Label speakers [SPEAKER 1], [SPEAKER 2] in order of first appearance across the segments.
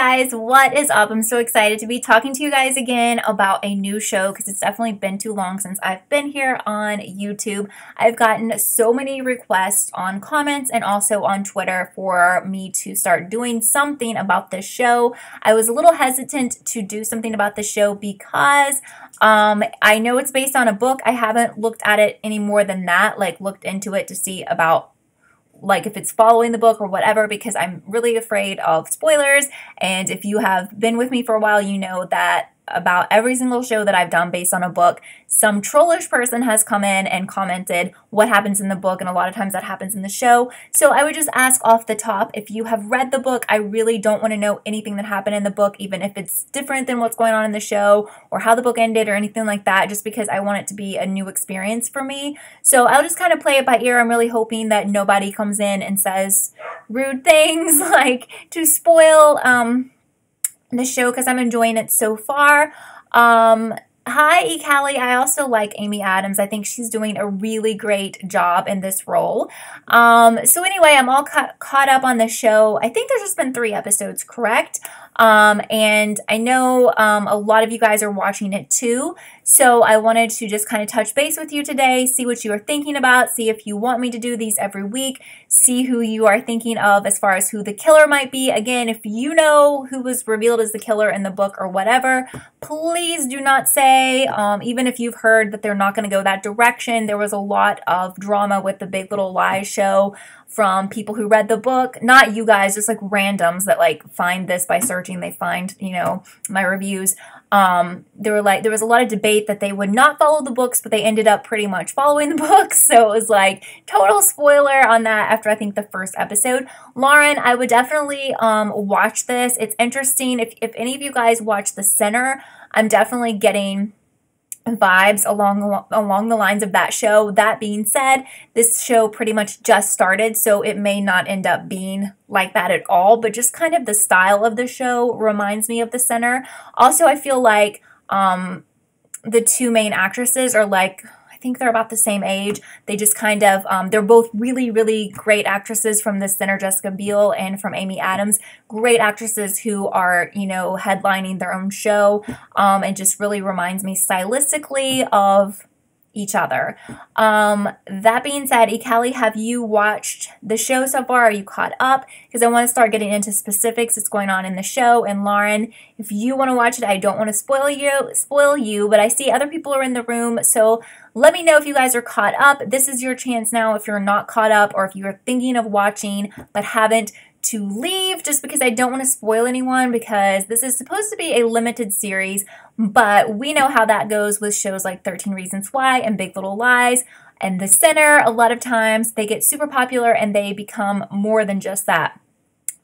[SPEAKER 1] guys, what is up? I'm so excited to be talking to you guys again about a new show because it's definitely been too long since I've been here on YouTube. I've gotten so many requests on comments and also on Twitter for me to start doing something about this show. I was a little hesitant to do something about the show because I know it's based on a book. I haven't looked at it any more than that, like looked into it to see about like if it's following the book or whatever, because I'm really afraid of spoilers. And if you have been with me for a while, you know that about every single show that I've done based on a book, some trollish person has come in and commented what happens in the book, and a lot of times that happens in the show. So I would just ask off the top, if you have read the book, I really don't want to know anything that happened in the book, even if it's different than what's going on in the show or how the book ended or anything like that, just because I want it to be a new experience for me. So I'll just kind of play it by ear. I'm really hoping that nobody comes in and says rude things like to spoil the show, because I'm enjoying it so far. Hi, Callie. I also like Amy Adams. I think she's doing a really great job in this role. So anyway, I'm all caught up on the show. I think there's just been 3 episodes, correct? And I know a lot of you guys are watching it too. So I wanted to just kind of touch base with you today, see what you are thinking about, see if you want me to do these every week, see who you are thinking of as far as who the killer might be. Again, if you know who was revealed as the killer in the book or whatever, please do not say, even if you've heard that they're not going to go that direction. There was a lot of drama with the Big Little Lies show from people who read the book, not you guys, just like randoms that like find this by searching. They find, you know, my reviews. There was a lot of debate that they would not follow the books, but they ended up pretty much following the books. So it was like total spoiler on that after I think the first episode. Lauren, I would definitely watch this. It's interesting. If any of you guys watch The Sinner, I'm definitely getting vibes along the lines of that show. That being said, this show pretty much just started, so it may not end up being like that at all, but just kind of the style of the show reminds me of The Sinner. Also, I feel like the 2 main actresses are like, I think they're about the same age. They just kind of, they're both really, really great actresses from The Sinner, Jessica Biel, and from Amy Adams. Great actresses who are, you know, headlining their own show, and just really reminds me stylistically of each other. That being said, Callie, have you watched the show so far? Are you caught up? Because I want to start getting into specifics that's going on in the show. And Lauren, if you want to watch it, I don't want to spoil you, but I see other people are in the room, so let me know if you guys are caught up. This is your chance now if you're not caught up, or if you're thinking of watching but haven't, to leave, just because I don't want to spoil anyone, because this is supposed to be a limited series, but we know how that goes with shows like 13 Reasons Why and Big Little Lies and The Sinner. A lot of times they get super popular and they become more than just that.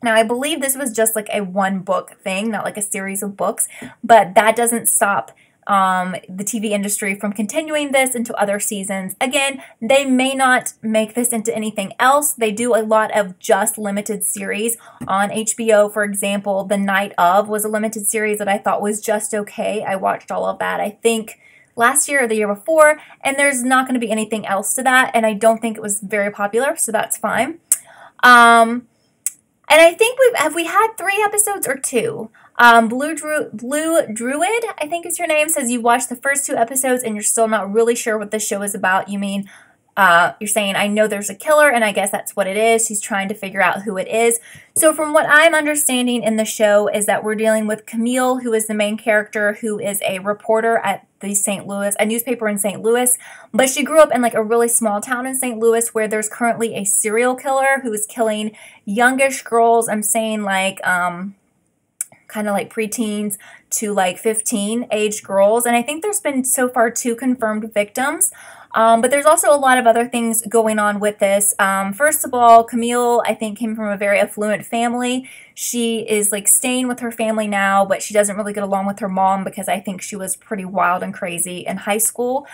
[SPEAKER 1] Now, I believe this was just like a 1-book thing, not like a series of books, but that doesn't stop the TV industry from continuing this into other seasons. Again, they may not make this into anything else. They do a lot of just limited series on HBO. For example, The Night Of was a limited series that I thought was just okay. I watched all of that, I think, last year or the year before, and there's not going to be anything else to that, and I don't think it was very popular, so that's fine. And I think have we had 3 episodes or 2? Blue Druid, I think is your name, says you watched the first 2 episodes and you're still not really sure what the show is about. You mean, you're saying, I know there's a killer, and I guess that's what it is. She's trying to figure out who it is. So from what I'm understanding in the show is that we're dealing with Camille, who is the main character, who is a reporter at a newspaper in St. Louis, but she grew up in like a really small town in St. Louis where there's currently a serial killer who is killing youngish girls. I'm saying like, kind of like preteens to like 15 aged girls. And I think there's been so far 2 confirmed victims. But there's also a lot of other things going on with this. First of all, Camille, I think, came from a very affluent family. She is like staying with her family now, but she doesn't really get along with her mom because I think she was pretty wild and crazy in high school.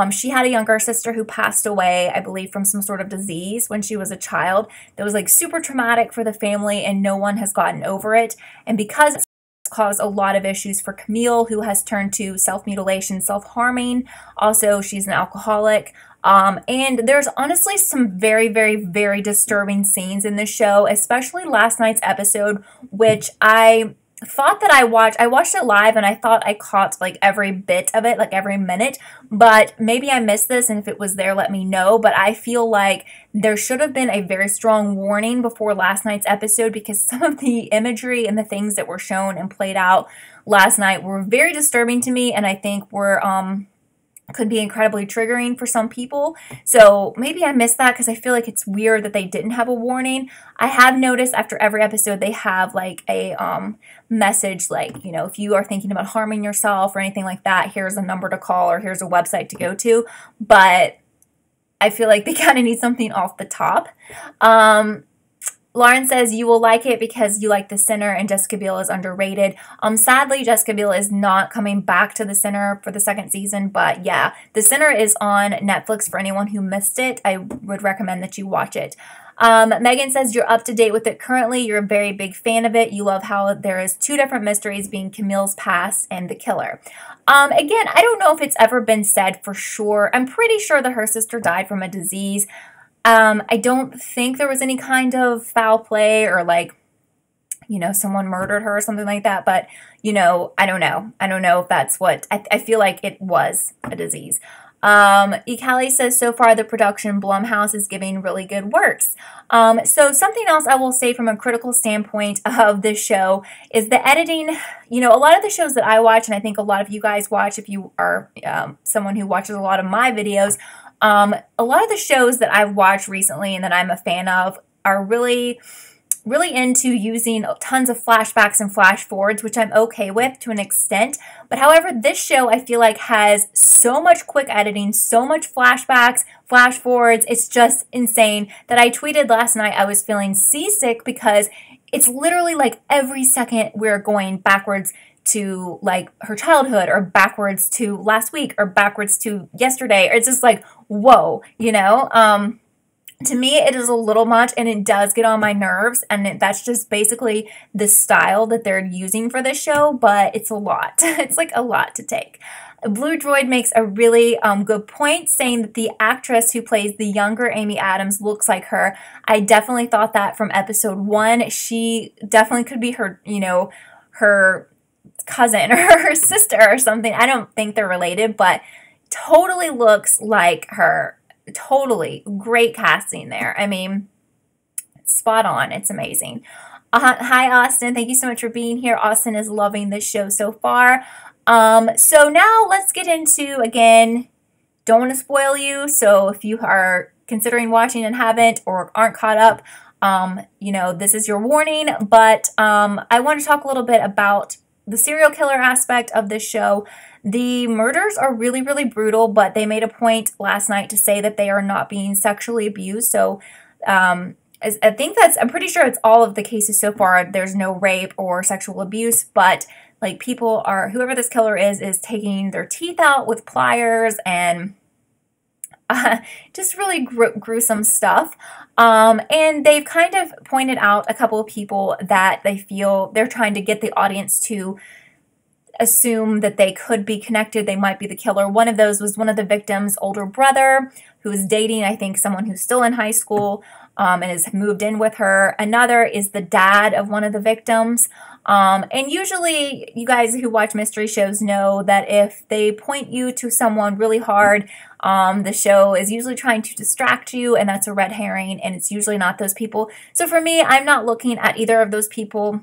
[SPEAKER 1] She had a younger sister who passed away, I believe, from some sort of disease when she was a child. That was like super traumatic for the family, and no one has gotten over it. And because it's caused a lot of issues for Camille, who has turned to self-mutilation, self-harming. Also, she's an alcoholic. And there's honestly some very, very, very disturbing scenes in this show, especially last night's episode, which I thought that I watched it live and I thought I caught like every bit of it, like every minute, but maybe I missed this, and if it was there, let me know. But I feel like there should have been a very strong warning before last night's episode, because some of the imagery and the things that were shown and played out last night were very disturbing to me, and I think were could be incredibly triggering for some people. So maybe I missed that, because I feel like it's weird that they didn't have a warning. I have noticed after every episode they have like a message, like, you know, if you are thinking about harming yourself or anything like that, here's a number to call or here's a website to go to. But I feel like they kind of need something off the top. Lauren says, you will like it because you like The Sinner and Jessica Biel is underrated. Sadly, Jessica Biel is not coming back to The Sinner for the second season, but yeah, The Sinner is on Netflix for anyone who missed it. I would recommend that you watch it. Megan says, you're up to date with it currently. You're a very big fan of it. You love how there is two different mysteries, being Camille's past and the killer. Again, I don't know if it's ever been said for sure. I'm pretty sure that her sister died from a disease. I don't think there was any kind of foul play or like, you know, someone murdered her or something like that. But, you know, I don't know. I don't know if that's what, I feel like it was a disease. Callie says, so far the production Blumhouse is giving really good works. So something else I will say from a critical standpoint of this show is the editing. You know, a lot of the shows that I watch, and I think a lot of you guys watch if you are someone who watches a lot of my videos, a lot of the shows that I've watched recently and that I'm a fan of are really into using tons of flashbacks and flash forwards, which I'm okay with to an extent. But however, this show I feel like has so much quick editing, so much flashbacks, flash forwards. It's just insane that I tweeted last night I was feeling seasick, because it's literally like every second we're going backwards to like her childhood, or backwards to last week, or backwards to yesterday. Or it's just like, whoa, you know? To me, it is a little much, and it does get on my nerves, and that's just basically the style that they're using for this show, but it's a lot. It's like a lot to take. Blue Droid makes a really good point, saying that the actress who plays the younger Amy Adams looks like her. I definitely thought that from episode 1. She definitely could be her, you know, her cousin or her sister or something. I don't think they're related, but totally looks like her. Totally great casting there. I mean, spot on. It's amazing. Hi, Austin. Thank you so much for being here. Austin is loving this show so far. So now let's get into, again, don't want to spoil you. So if you are considering watching and haven't, or aren't caught up, you know, this is your warning. But I want to talk a little bit about the serial killer aspect of this show. The murders are really, really brutal, but they made a point last night to say that they are not being sexually abused. So I think I'm pretty sure it's all of the cases so far. There's no rape or sexual abuse, but like people are, whoever this killer is taking their teeth out with pliers and just really gruesome stuff. And they've kind of pointed out a couple of people that they feel they're trying to get the audience to assume that they could be connected. They might be the killer. One of those was one of the victims' older brother, who is dating, I think, someone who's still in high school and has moved in with her. Another is the dad of one of the victims. And usually, you guys who watch mystery shows know that if they point you to someone really hard, the show is usually trying to distract you, and that's a red herring, and it's usually not those people. So for me, I'm not looking at either of those people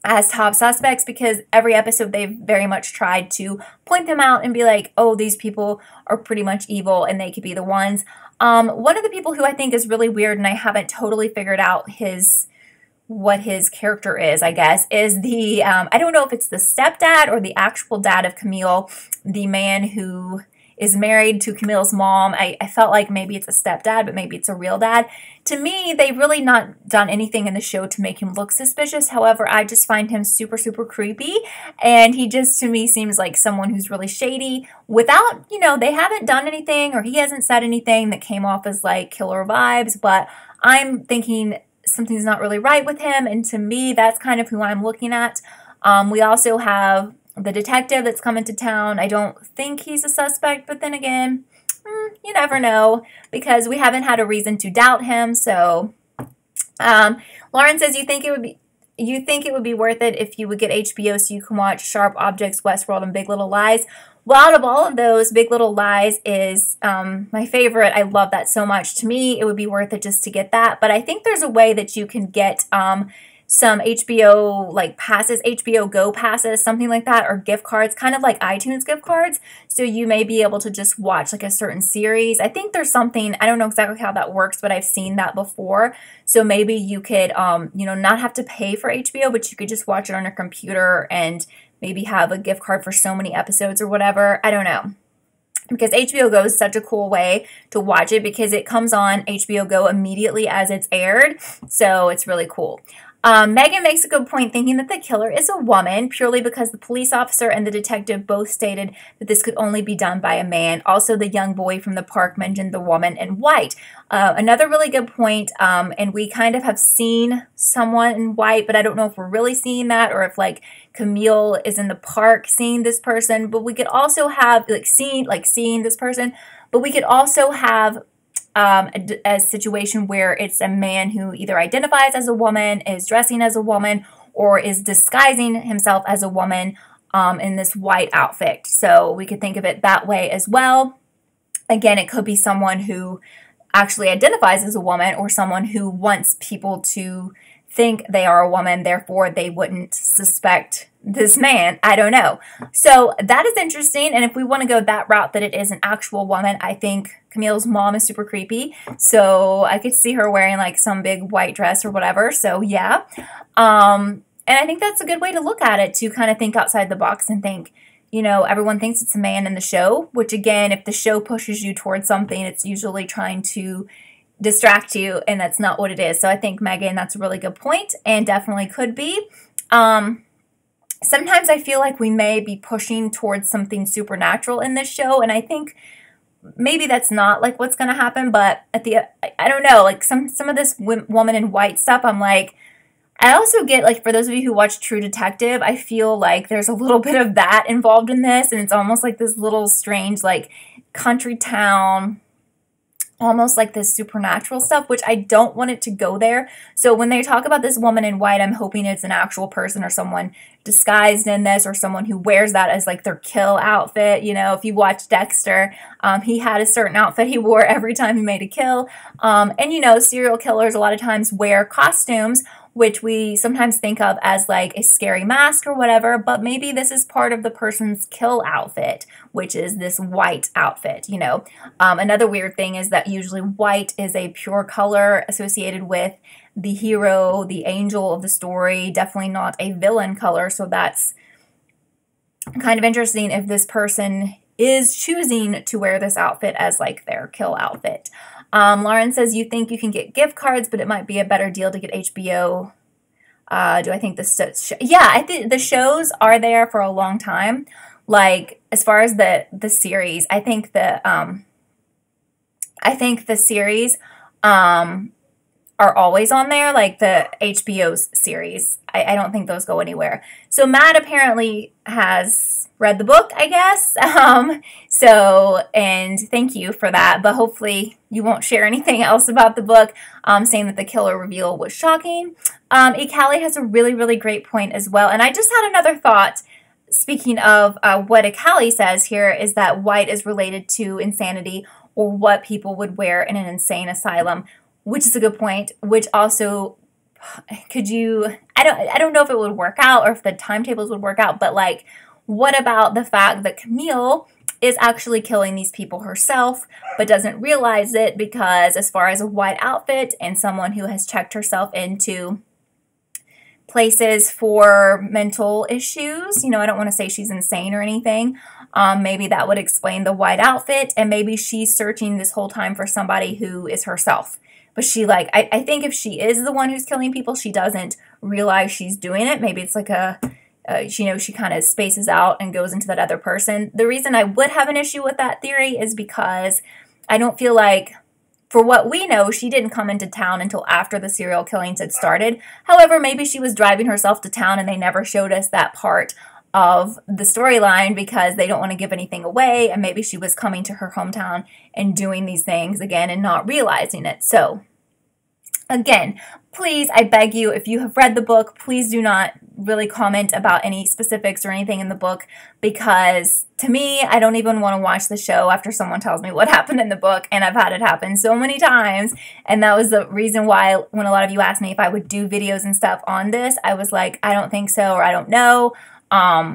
[SPEAKER 1] as top suspects, because every episode they've very much tried to point them out and be like, oh, these people are pretty much evil and they could be the ones. One of the people who I think is really weird, and I haven't totally figured out what his character is, I guess, is the, I don't know if it's the stepdad or the actual dad of Camille, the man who is married to Camille's mom. I felt like maybe it's a stepdad, but maybe it's a real dad. To me, they've really not done anything in the show to make him look suspicious. However, I just find him super, super creepy. And he just, to me, seems like someone who's really shady without, you know, they haven't done anything or he hasn't said anything that came off as like killer vibes. But I'm thinking something's not really right with him. And to me, that's kind of who I'm looking at. We also have the detective that's coming to town. I don't think he's a suspect, but then again, you never know, because we haven't had a reason to doubt him. So Lauren says, you think it would be you think it would be worth it if you would get HBO so you can watch Sharp Objects, Westworld, and Big Little Lies. Well, out of all of those, Big Little Lies is my favorite. I love that so much. To me, it would be worth it just to get that. But I think there's a way that you can get some HBO like passes, HBO Go passes, something like that, or gift cards, kind of like iTunes gift cards. So you may be able to just watch like a certain series. I think there's something, I don't know exactly how that works, but I've seen that before. So maybe you could, you know, not have to pay for HBO, but you could just watch it on your computer and maybe have a gift card for so many episodes or whatever. I don't know. Because HBO Go is such a cool way to watch it because it comes on HBO Go immediately as it's aired. So it's really cool. Megan makes a good point thinking that the killer is a woman purely because the police officer and the detective both stated that this could only be done by a man. Also, the young boy from the park mentioned the woman in white. Another really good point, and we kind of have seen someone in white, but I don't know if we're really seeing that or if like Camille is in the park seeing this person, but we could also have seeing this person, but we could also have a situation where it's a man who either identifies as a woman, is dressing as a woman, or is disguising himself as a woman in this white outfit. So we could think of it that way as well. Again, it could be someone who actually identifies as a woman or someone who wants people to think they are a woman, therefore they wouldn't suspect this man. I don't know. So that is interesting. And if we want to go that route that it is an actual woman, I think Camille's mom is super creepy. So I could see her wearing like some big white dress or whatever. So yeah. And I think that's a good way to look at it, to kind of think outside the box and think, you know, everyone thinks it's a man in the show, which again, if the show pushes you towards something, it's usually trying to distract you, and that's not what it is. So I think, Megan, that's a really good point and definitely could be. Sometimes I feel like we may be pushing towards something supernatural in this show, and I think maybe that's not like what's going to happen, but I don't know, like some of this woman in white stuff, I'm like, I also get, like, for those of you who watch True Detective, I feel like there's a little bit of that involved in this, and it's almost like this little strange, like, country town, almost like this supernatural stuff, which I don't want it to go there. So when they talk about this woman in white, I'm hoping it's an actual person or someone disguised in this, or someone who wears that as like their kill outfit. You know, if you watch Dexter, he had a certain outfit he wore every time he made a kill. And you know, serial killers a lot of times wear costumes, which we sometimes think of as like a scary mask or whatever, but maybe this is part of the person's kill outfit, which is this white outfit, you know. Another weird thing is that usually white is a pure color associated with the hero, the angel of the story, definitely not a villain color, so that's kind of interesting if this person is choosing to wear this outfit as like their kill outfit. Lauren says, you think you can get gift cards, but it might be a better deal to get HBO. Do I think yeah, I think the shows are there for a long time. Like, as far as the series, I think the series, are always on there, like the HBO's series. I don't think those go anywhere. So Matt apparently has read the book, I guess. And thank you for that. But hopefully you won't share anything else about the book, saying that the killer reveal was shocking. Callie has a really, really great point as well. And I just had another thought. Speaking of what Callie says here is that white is related to insanity, or what people would wear in an insane asylum, which is a good point, which also, I don't know if it would work out or if the timetables would work out, but like, what about the fact that Camille is actually killing these people herself, but doesn't realize it because, as far as a white outfit and someone who has checked herself into places for mental issues, you know, I don't want to say she's insane or anything. Maybe that would explain the white outfit, and maybe she's searching this whole time for somebody who is herself. But she, like, I think if she is the one who's killing people, she doesn't realize she's doing it. Maybe it's like you know, she kind of spaces out and goes into that other person. The reason I would have an issue with that theory is because I don't feel like, for what we know, she didn't come into town until after the serial killings had started. However, maybe she was driving herself to town and they never showed us that part of the storyline because they don't want to give anything away, and maybe she was coming to her hometown and doing these things again and not realizing it. So Again, please, I beg you, if you have read the book, please do not really comment about any specifics or anything in the book, because to me, I don't even want to watch the show after someone tells me what happened in the book, and I've had it happen so many times, and that was the reason why when a lot of you asked me if I would do videos and stuff on this, I was like, I don't think so, or I don't know.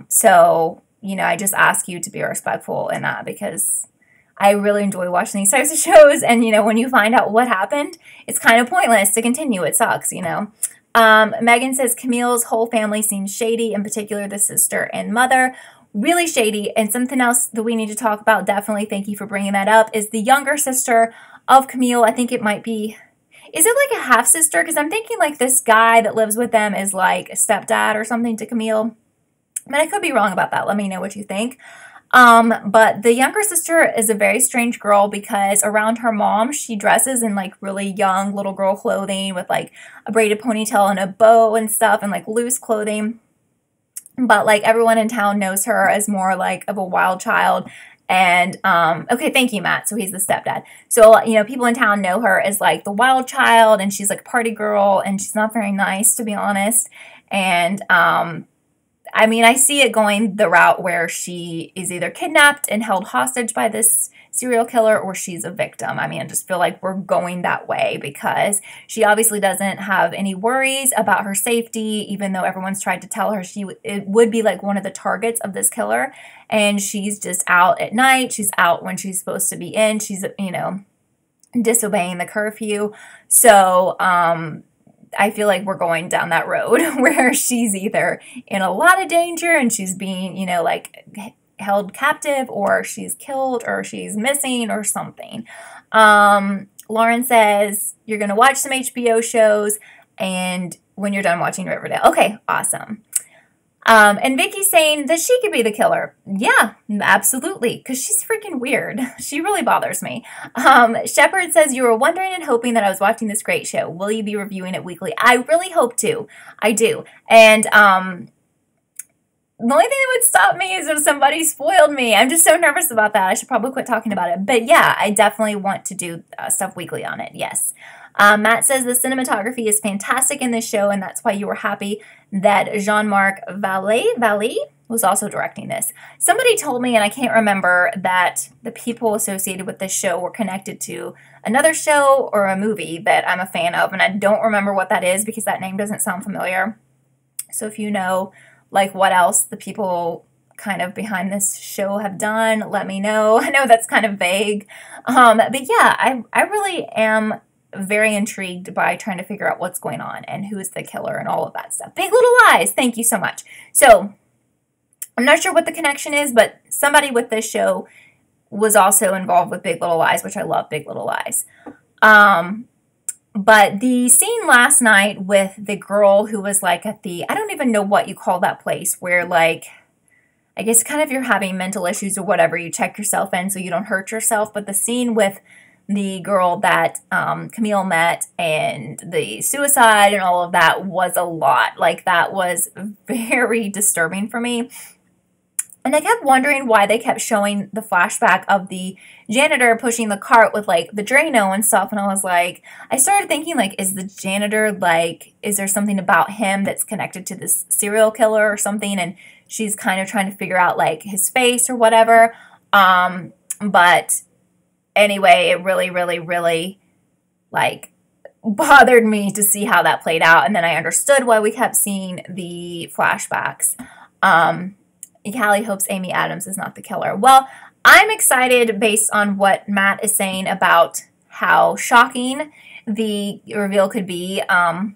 [SPEAKER 1] So, you know, I just ask you to be respectful in that, because I really enjoy watching these types of shows, and, you know, when you find out what happened, it's kind of pointless to continue. It sucks, you know. Megan says, Camille's whole family seems shady, in particular the sister and mother. Really shady, and something else that we need to talk about, definitely, thank you for bringing that up, is the younger sister of Camille. I think it might be, is it like a half-sister? Because I'm thinking like this guy that lives with them is like a stepdad or something to Camille. But I could be wrong about that. Let me know what you think. But the younger sister is a very strange girl, because around her mom, she dresses in like really young little girl clothing with like a braided ponytail and a bow and stuff, and like loose clothing. But like everyone in town knows her as more like of a wild child. And, okay, thank you, Matt. So he's the stepdad. So, you know, people in town know her as like the wild child, and she's like a party girl, and she's not very nice, to be honest. And, I mean, I see it going the route where she is either kidnapped and held hostage by this serial killer, or she's a victim. I mean, I just feel like we're going that way, because she obviously doesn't have any worries about her safety, even though everyone's tried to tell her it would be like one of the targets of this killer. And she's just out at night. She's out when she's supposed to be in. She's, you know, disobeying the curfew. So, I feel like we're going down that road where she's either in a lot of danger and she's being, you know, like held captive, or she's killed, or she's missing, or something. Lauren says, you're going to watch some HBO shows and when you're done watching Riverdale. Okay, awesome. And Vicky's saying that she could be the killer. Yeah, absolutely, because she's freaking weird. She really bothers me. Shepard says, you were wondering and hoping that I was watching this great show. Will you be reviewing it weekly? I really hope to. I do. And the only thing that would stop me is if somebody spoiled me. I'm just so nervous about that. I should probably quit talking about it. But yeah, I definitely want to do stuff weekly on it. Yes. Matt says the cinematography is fantastic in this show, and that's why you were happy that Jean-Marc Vallée was also directing this. Somebody told me, and I can't remember, that the people associated with this show were connected to another show or a movie that I'm a fan of, and I don't remember what that is because that name doesn't sound familiar. So if you know, like, what else the people kind of behind this show have done, let me know. I know that's kind of vague. But yeah, I really am very intrigued by trying to figure out what's going on and who is the killer and all of that stuff. Big Little Lies. Thank you so much. So I'm not sure what the connection is, but somebody with this show was also involved with Big Little Lies, which I love Big Little Lies. But the scene last night with the girl who was like at the, I don't even know what you call that place where, like, I guess kind of you're having mental issues or whatever, you check yourself in so you don't hurt yourself. But the scene with the girl that Camille met and the suicide and all of that was a lot. Like, that was very disturbing for me. And I kept wondering why they kept showing the flashback of the janitor pushing the cart with, like, the Drano and stuff. And I was like, I started thinking, like, is the janitor, like, is there something about him that's connected to this serial killer or something? And she's kind of trying to figure out, like, his face or whatever. But anyway, it really, really, really, like, bothered me to see how that played out. And then I understood why we kept seeing the flashbacks. Callie hopes Amy Adams is not the killer. Well, I'm excited based on what Matt is saying about how shocking the reveal could be. And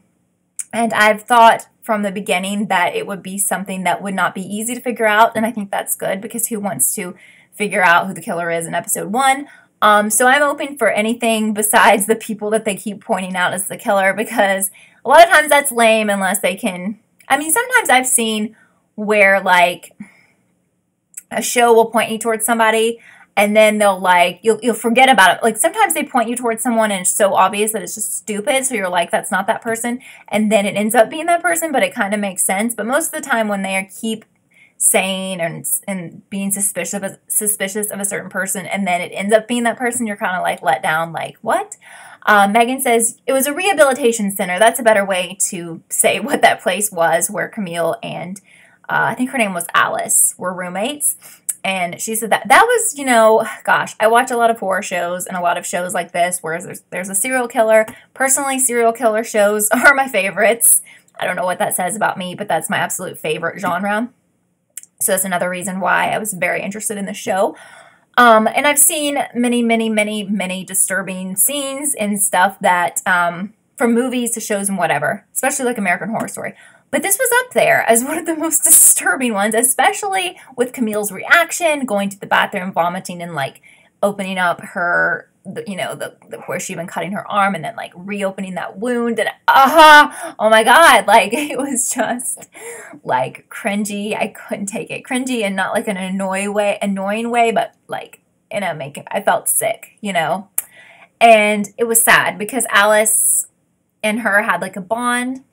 [SPEAKER 1] I've thought from the beginning that it would be something that would not be easy to figure out. And I think that's good, because who wants to figure out who the killer is in episode 1? So I'm open for anything besides the people that they keep pointing out as the killer, because a lot of times that's lame unless they can. I mean, sometimes I've seen where, like, a show will point you towards somebody and then they'll, like, you'll forget about it. Like, sometimes they point you towards someone and it's so obvious that it's just stupid, so you're like, that's not that person, and then it ends up being that person, but it kind of makes sense. But most of the time when they keep saying and being suspicious of a certain person and then it ends up being that person, you're kind of like let down, like, what? Megan says it was a rehabilitation center. That's a better way to say what that place was, where Camille and I think her name was Alice were roommates. And she said that was, you know, gosh, I watch a lot of horror shows and a lot of shows like this where there's a serial killer. Personally, serial killer shows are my favorites. I don't know what that says about me, but that's my absolute favorite genre. So that's another reason why I was very interested in the show. And I've seen many disturbing scenes and stuff that, from movies to shows and whatever, especially like American Horror Story. But this was up there as one of the most disturbing ones, especially with Camille's reaction, going to the bathroom, vomiting, and like opening up her, you know, the where she'd been cutting her arm, and then like reopening that wound, and oh my God, like it was just like cringy. I couldn't take it, cringy, and not like an annoying way, but like in a I felt sick, you know. And it was sad because Alice and her had like a bond.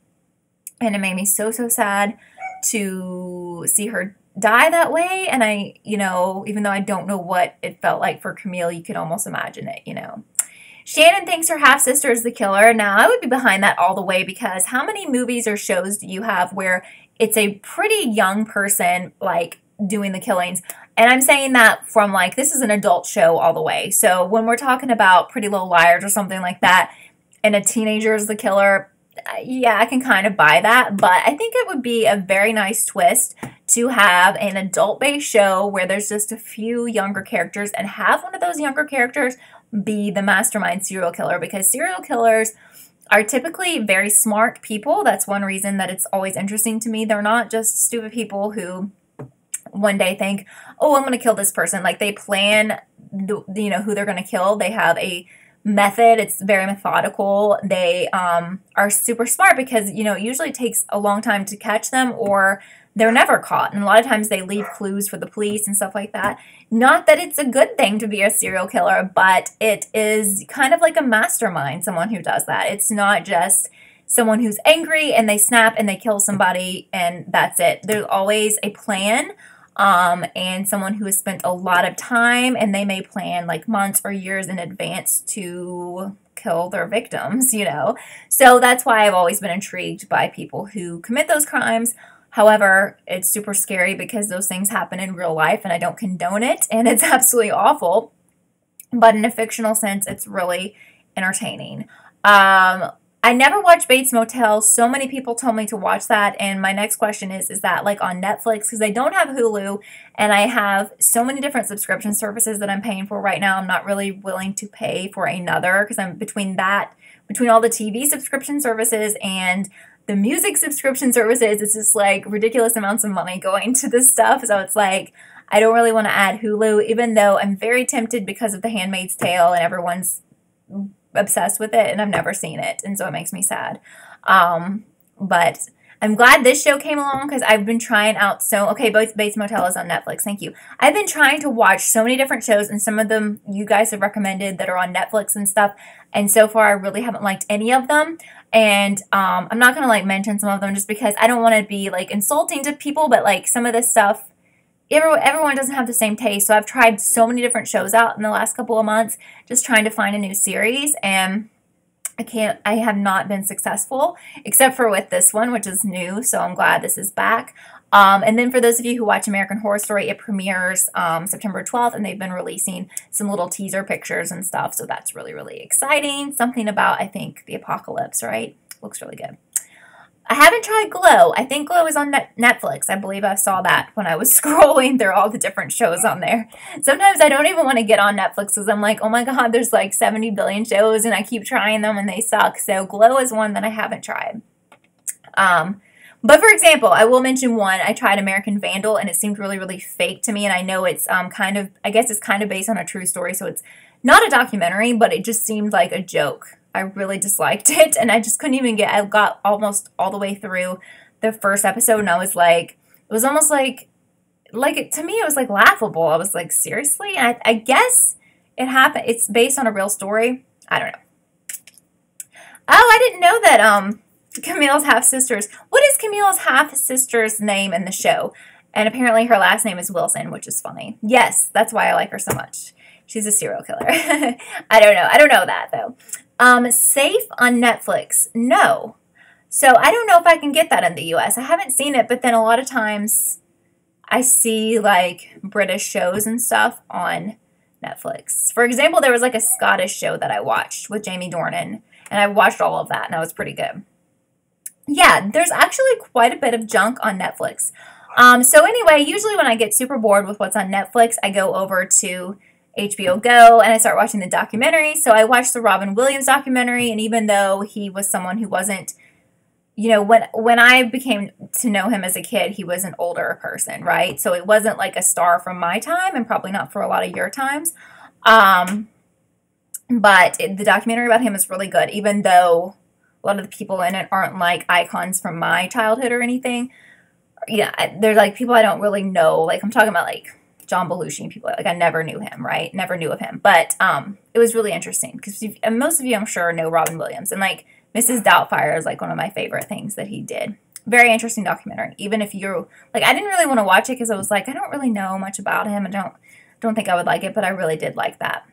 [SPEAKER 1] And it made me so sad to see her die that way. And I, you know, even though I don't know what it felt like for Camille, you could almost imagine it, you know. Shannon thinks her half-sister is the killer. Now, I would be behind that all the way, because how many movies or shows do you have where it's a pretty young person, like, doing the killings? And I'm saying that from, like, this is an adult show all the way. So when we're talking about Pretty Little Liars or something like that, and a teenager is the killer, yeah, I can kind of buy that, but I think it would be a very nice twist to have an adult-based show where there's just a few younger characters, and have one of those younger characters be the mastermind serial killer, because serial killers are typically very smart people. That's one reason that it's always interesting to me. They're not just stupid people who one day think, oh, I'm going to kill this person. Like, they plan, you know, who they're going to kill. They have a method. It's very methodical. They are super smart because, you know, it usually takes a long time to catch them, or they're never caught. And a lot of times they leave clues for the police and stuff like that. Not that it's a good thing to be a serial killer, but it is kind of like a mastermind, someone who does that. It's not just someone who's angry and they snap and they kill somebody and that's it. There's always a plan. And someone who has spent a lot of time, and they may plan like months or years in advance to kill their victims, you know. So that's why I've always been intrigued by people who commit those crimes. However, it's super scary because those things happen in real life, and I don't condone it, and it's absolutely awful. But in a fictional sense, it's really entertaining. I never watched Bates Motel. So many people told me to watch that, and my next question is that like on Netflix? Because I don't have Hulu, and I have so many different subscription services that I'm paying for right now. I'm not really willing to pay for another, because I'm between all the TV subscription services and the music subscription services, it's just like ridiculous amounts of money going to this stuff. So it's like, I don't really want to add Hulu, even though I'm very tempted because of The Handmaid's Tale and everyone's obsessed with it, and I've never seen it, and so it makes me sad. But I'm glad this show came along, because I've been trying out Bates Motel is on Netflix, thank you. I've been trying to watch so many different shows, and some of them you guys have recommended that are on Netflix and stuff, and so far I really haven't liked any of them. And I'm not gonna like mention some of them just because I don't want to be like insulting to people, but like some of this stuff, everyone doesn't have the same taste. So I've tried so many different shows out in the last couple of months, just trying to find a new series, and I have not been successful, except for with this one, which is new, so I'm glad this is back. And then for those of you who watch American Horror Story, it premieres September 12th, and they've been releasing some little teaser pictures and stuff, so that's really exciting. Something about, I think, the apocalypse, right? Looks really good. I haven't tried Glow. I think Glow is on Netflix. I believe I saw that when I was scrolling through all the different shows on there. Sometimes I don't even want to get on Netflix because I'm like, oh my God, there's like 70 billion shows and I keep trying them and they suck. So Glow is one that I haven't tried. But for example, I will mention one. I tried American Vandal and it seemed really fake to me. And I know it's I guess it's kind of based on a true story. So it's not a documentary, but it just seemed like a joke. I really disliked it, and I just couldn't even I got almost all the way through the first episode, and I was like, it was almost like to me, it was like laughable. I was like, seriously? And I guess it happened. It's based on a real story. I don't know. Oh, I didn't know that Camille's half-sisters. What is Camille's half-sister's name in the show? And apparently her last name is Wilson, which is funny. Yes, that's why I like her so much. She's a serial killer. I don't know. I don't know that, though. Safe on Netflix. No. So I don't know if I can get that in the US. I haven't seen it, but then a lot of times I see like British shows and stuff on Netflix. For example, there was like a Scottish show that I watched with Jamie Dornan, and I watched all of that, and that was pretty good. Yeah, there's actually quite a bit of junk on Netflix. So anyway, usually when I get super bored with what's on Netflix, I go over to HBO Go and I start watching the documentary. So I watched the Robin Williams documentary, and even though he was someone who wasn't, you know, when I became to know him as a kid, he was an older person, right? So it wasn't like a star from my time, and probably not for a lot of your times. But the documentary about him is really good, even though a lot of the people in it aren't like icons from my childhood or anything. Yeah, they're like people I don't really know. Like I'm talking about like John Belushi and people like I never knew him, right? Never knew of him. But it was really interesting because most of you, I'm sure, know Robin Williams, and like Mrs. Doubtfire is like one of my favorite things that he did. Very interesting documentary. Even if you're like, I didn't really want to watch it because I was like, I don't really know much about him. I don't think I would like it, but I really did like that.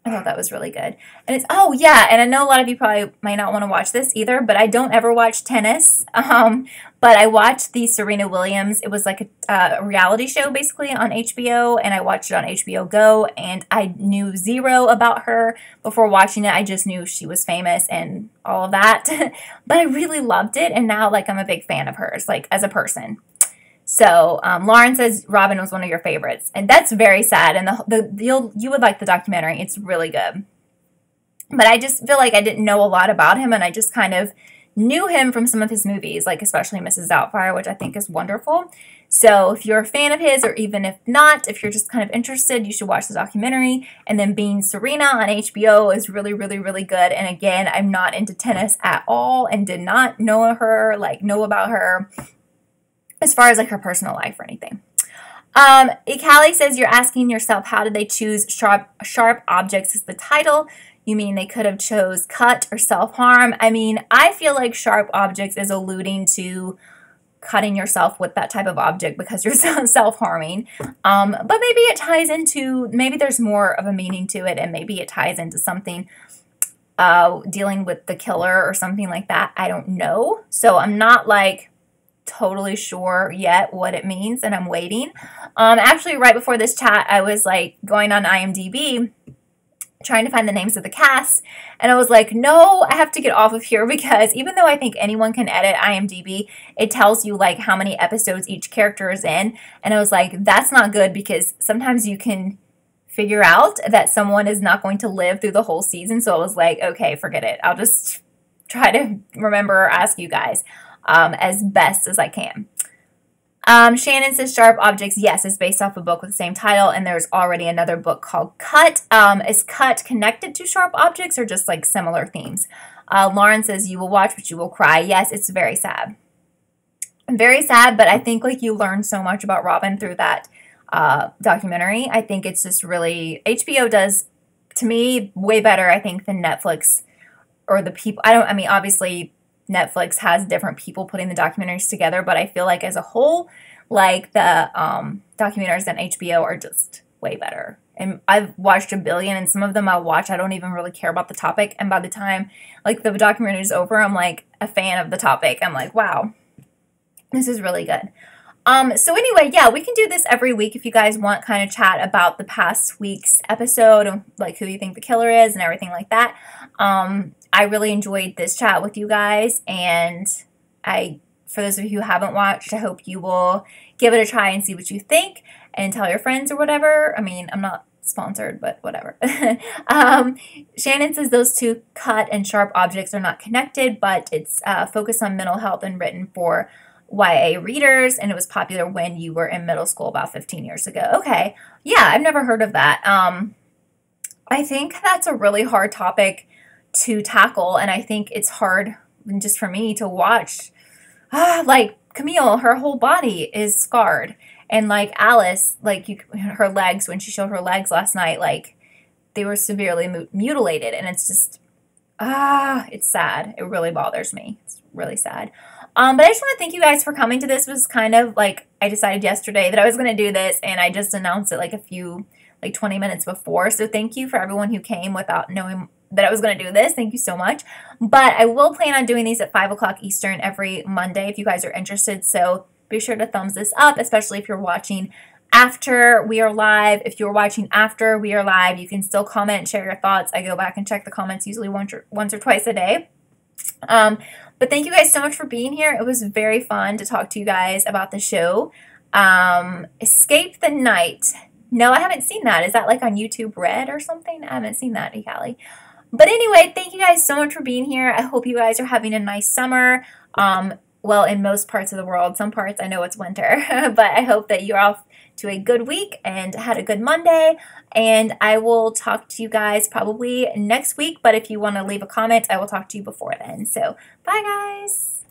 [SPEAKER 1] I thought that was really good. And it's, oh yeah, and I know a lot of you probably might not want to watch this either, but I don't ever watch tennis. But I watched the Serena Williams, it was like a reality show basically on HBO, and I watched it on HBO Go, and I knew zero about her before watching it. I just knew she was famous and all of that. But I really loved it, and now like I'm a big fan of hers, like as a person. So Lauren says Robin was one of your favorites, and that's very sad. And you would like the documentary; it's really good. But I just feel like I didn't know a lot about him, and I just kind of knew him from some of his movies, like especially Mrs. Doubtfire, which I think is wonderful. So if you're a fan of his, or even if not, if you're just kind of interested, you should watch the documentary. And then Being Serena on HBO is really, really, really good. And again, I'm not into tennis at all, and did not know her, know about her as far as like her personal life or anything. Callie says you're asking yourself, how did they choose sharp objects as the title? You mean they could have chose cut or self-harm? I mean, I feel like sharp objects is alluding to cutting yourself with that type of object because you're self-harming. But maybe it ties into, maybe there's more of a meaning to it, and maybe it ties into something dealing with the killer or something like that. I don't know. So I'm not like totally sure yet what it means, and I'm waiting. Actually, right before this chat, I was like going on IMDb trying to find the names of the cast, and I was like, no, I have to get off of here, because even though I think anyone can edit IMDb, it tells you like how many episodes each character is in, and I was like, that's not good, because sometimes you can figure out that someone is not going to live through the whole season. So I was like, okay, forget it. I'll just try to remember or ask you guys as best as I can. Shannon says Sharp Objects, yes, is based off a book with the same title, and there's already another book called Cut. Is Cut connected to Sharp Objects or just like similar themes? Lauren says you will watch but you will cry. Yes, it's very sad. Very sad, but I think like you learn so much about Robin through that documentary. I think it's just really, HBO does, to me, way better, I think, than Netflix or the people. I mean, obviously Netflix has different people putting the documentaries together, but I feel like as a whole, like the documentaries on HBO are just way better. And I've watched a billion, and some of them I'll watch, I don't even really care about the topic, and by the time like the documentary is over, I'm like a fan of the topic. I'm like, wow, this is really good. So anyway, yeah, we can do this every week if you guys want, kind of chat about the past week's episode, and like who you think the killer is and everything like that. I really enjoyed this chat with you guys, and for those of you who haven't watched, I hope you will give it a try and see what you think, and tell your friends or whatever. I mean, I'm not sponsored, but whatever. Shannon says those two, Cut and Sharp Objects, are not connected, but it's focused on mental health and written for YA readers, and it was popular when you were in middle school about 15 years ago. Okay. Yeah, I've never heard of that. I think that's a really hard topic to tackle, and I think it's hard just for me to watch. Like Camille, her whole body is scarred, and like Alice, like her legs, when she showed her legs last night, like they were severely mutilated, and it's just it's sad. It really bothers me. It's really sad. But I just want to thank you guys for coming to this. It was kind of like, I decided yesterday that I was going to do this, and I just announced it like 20 minutes before. So thank you for everyone who came without knowing that I was going to do this. Thank you so much. But I will plan on doing these at 5 o'clock Eastern every Monday if you guys are interested. So be sure to thumbs this up, especially if you're watching after we are live. If you're watching after we are live, you can still comment, share your thoughts. I go back and check the comments usually once or twice a day. But thank you guys so much for being here. It was very fun to talk to you guys about the show. Escape the Night. No, I haven't seen that. Is that like on YouTube Red or something? I haven't seen that, Callie. But anyway, thank you guys so much for being here. I hope you guys are having a nice summer. Well, in most parts of the world. Some parts, I know it's winter. But I hope that you're off to a good week and had a good Monday. And I will talk to you guys probably next week. But if you want to leave a comment, I will talk to you before then. So, bye guys.